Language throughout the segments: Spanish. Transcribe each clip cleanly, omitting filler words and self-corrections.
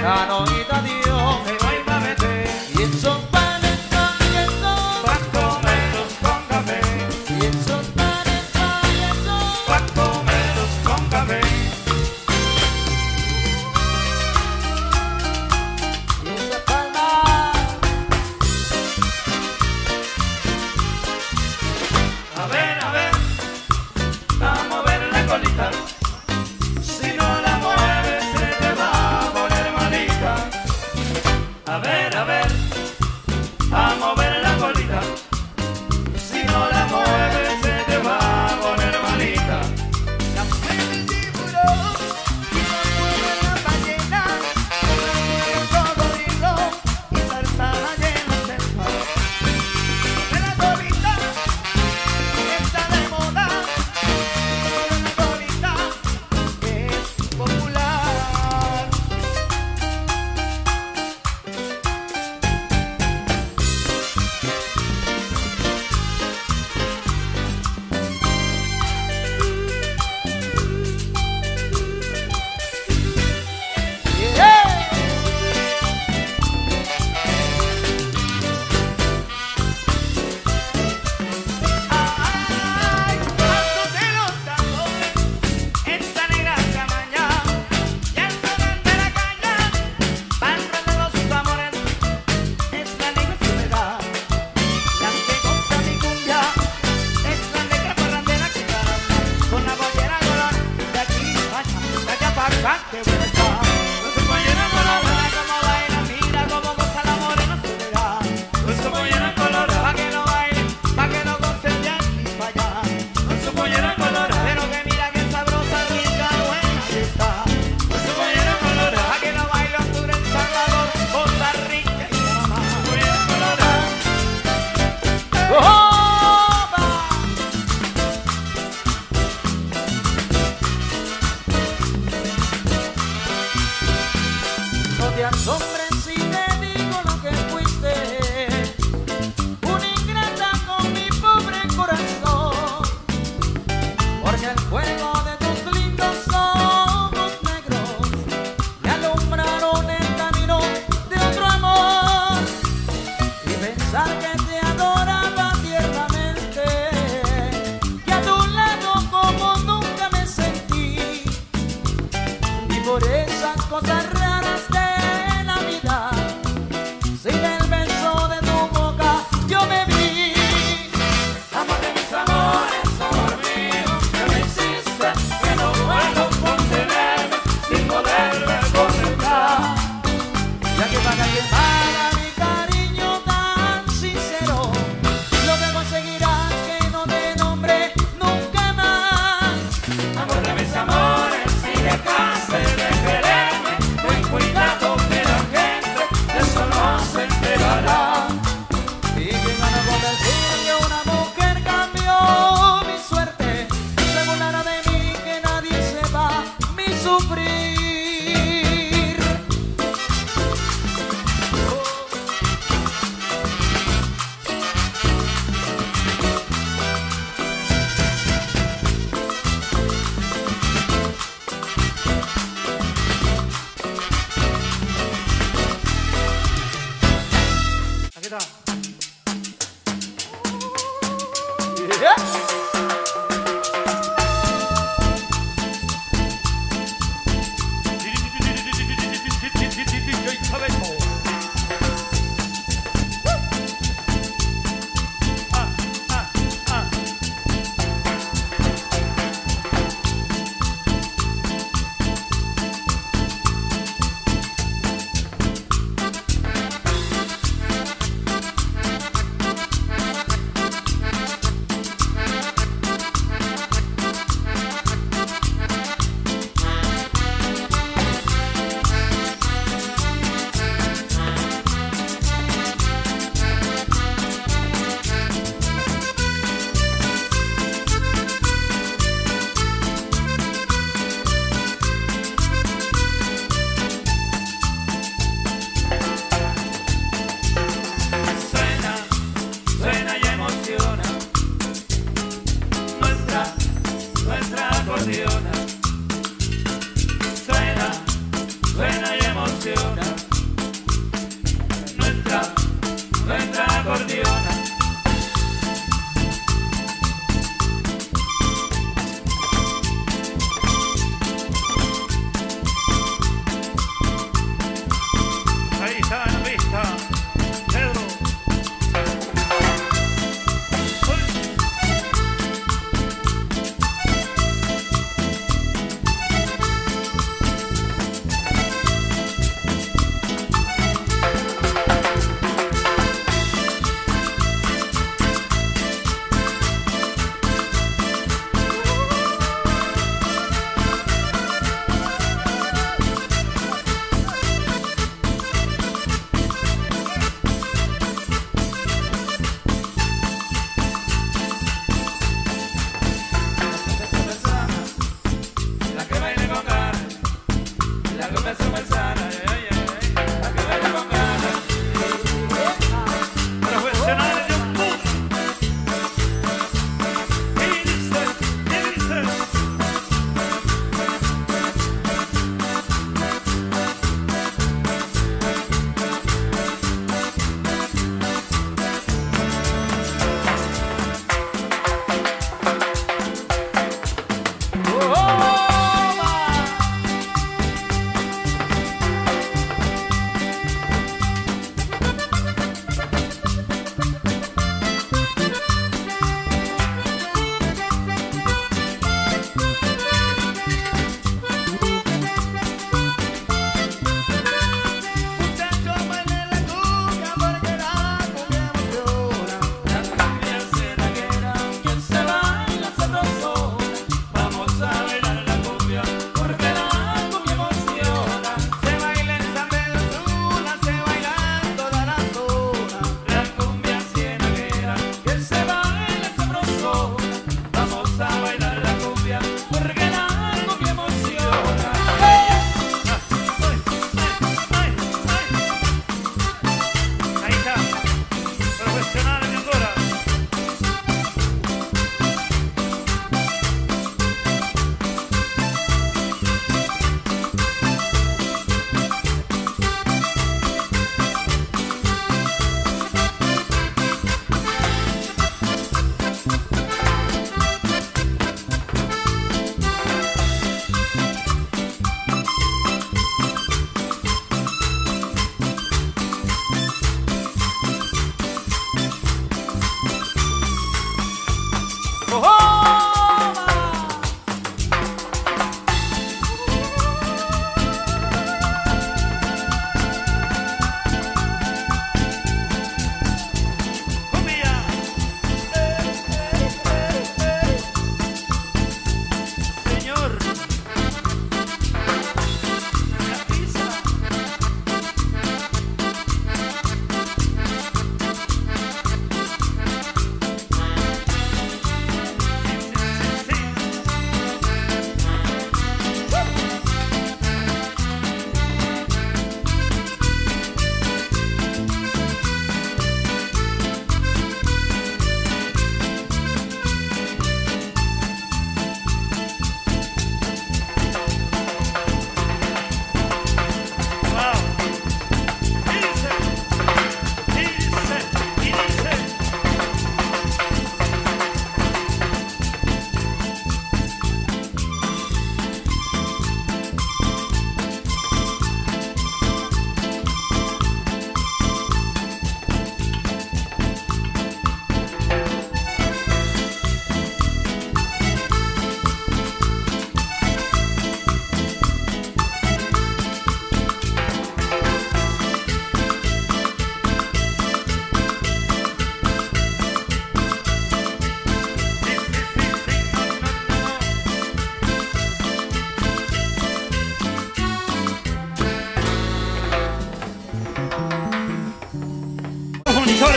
la noita Dios me voy pa' meter. y esos panes calientes Pa' comerlos con café. y esos panes calientes. Pa' comerlos con café. Y esa palma A ver, a mover la colita. Si no la mueves se te va a poner malita. A ver, a mover la colita. Si no la mueves se te va a poner malita. La mueve el tiburón y la mueve la ballena, la mueve el cocodrilo y salsa llena de selva. Mueve la colita, está de moda. Mueve la colita, es popular. Ay, paso de los tambores, esta negra camaña, y al sonar de la caña, barra de los amores, es la negra soledad, la que goza mi cumbia, es la negra parrandera que canta, con la bollera color, de aquí para allá, de allá para acá, que buena está. Con su pollera colorada, Mira cómo baila, mira cómo goza la morena soledad. con su pollera colorada, Pa' que no baile, pa' que no goce de aquí para allá. con su pollera colorada, Pero que mira que sabrosa, rica, buena que está. con su pollera colorada, Pa' que no baile Honduras, El Salvador, Costa Rica y Panamá. pollera colorada. ¡Opa! No te asombres si te digo lo que fuiste, una ingrata con mi pobre corazón, porque el fuego de tus lindos ojos negros me alumbraron el camino de otro amor, y pensar que te adoraba tiernamente, que a tu lado como nunca me sentí, y por esas cosas raras de la vida, sin el beso de tu boca yo me vi. Amor de mis amores, amor mío, que me hiciste, que no puedo contenerme sin poderme contentar. Ya que para que paga mi cariño tan sincero, lo que conseguirás que no te nombre nunca más. Amor de mis amores, si dejaste de quererme, voy Los besos me sanan, a que baile con ganas. Profesionales de un mundo. Y dice.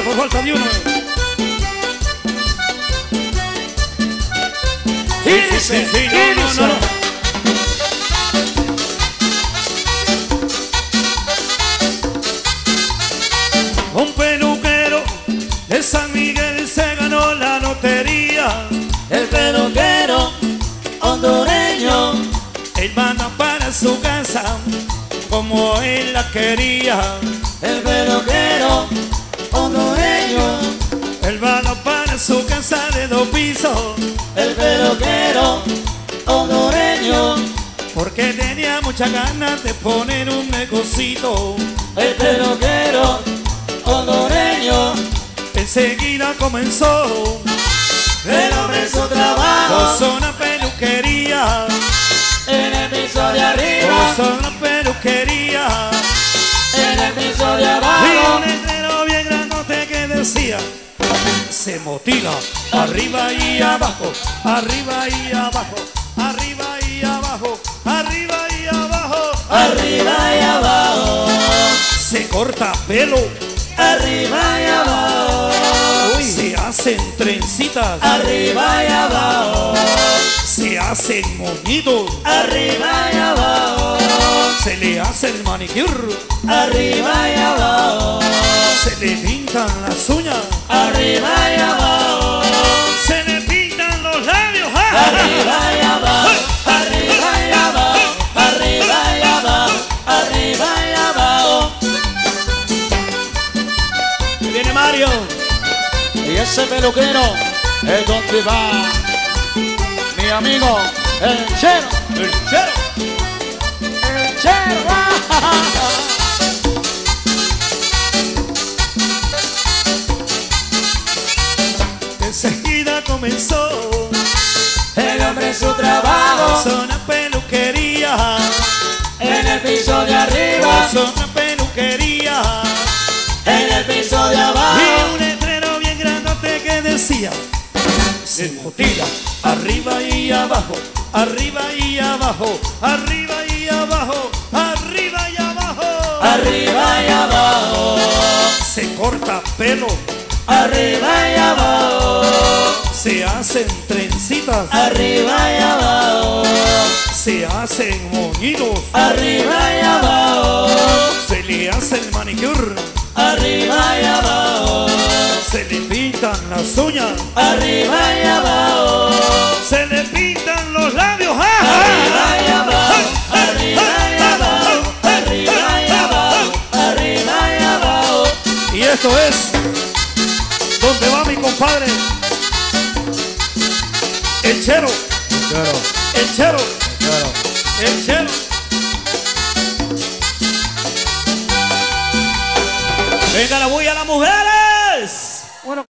Por falta de uno. Y dice, no. Un peluquero de San Miguel se ganó la lotería. El peluquero hondureño, Él manda para su casa como él la quería. el peluquero hondureño, Él manda para su casa de 2 pisos el peluquero hondureño, porque tenía muchas ganas de poner un negocito. el peluquero hondureño, Enseguida comenzó el hombre su trabajo, con una peluquería. en el piso de arriba, Con una peluquería. en el piso de Y abajo, un letrero bien grandote que decía: se motiva arriba y abajo, arriba y abajo, arriba y abajo, arriba y abajo, arriba y abajo, se corta pelo, arriba y abajo, se hacen trencitas, arriba y abajo, se hacen moñitos, arriba y abajo, Se le hace el manicure, arriba y abajo, se le pintan las uñas, arriba y abajo, se le pintan los labios. arriba y abajo, arriba y abajo, arriba y abajo, arriba y abajo. Y viene Mario. Y ese peluquero es donde va mi amigo el Chero. El Chero. El Chero. Enseguida comenzó El hombre su trabajo zona peluquería, en el piso de arriba, zona peluquería. en el piso de abajo. Y un letrero bien grandote que decía: se motila arriba y abajo, arriba y abajo, arriba y abajo, arriba y abajo. Arriba y abajo, Se corta pelo, arriba y abajo, se hacen trencitas, arriba y abajo, se hacen moñitos, arriba y abajo, se le hace el manicure, arriba y abajo, se le pintan las uñas, arriba y abajo, se le pintan los labios. arriba y abajo, arriba y abajo, arriba y abajo, arriba y abajo. Y esto es donde va mi compadre el Chero, el Chero, el Chero. Venga la bulla a las mujeres. Bueno.